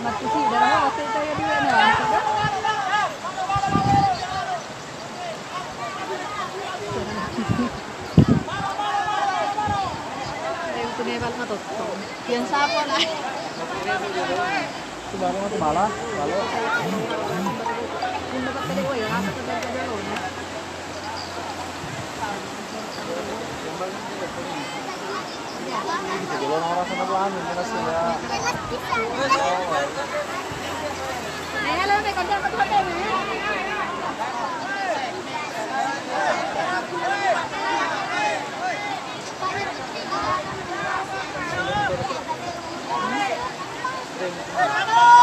Mati sih darah waktu itu ya dia nah. Itu nih bal matot. Yan sapo na. Itu baru mati malah, lalu. Kung dapat tadi ko yung asa ka dalo na. Dulu orang sana belakang ini nasi ya. Halo, may kontak ko tayo. Thank you.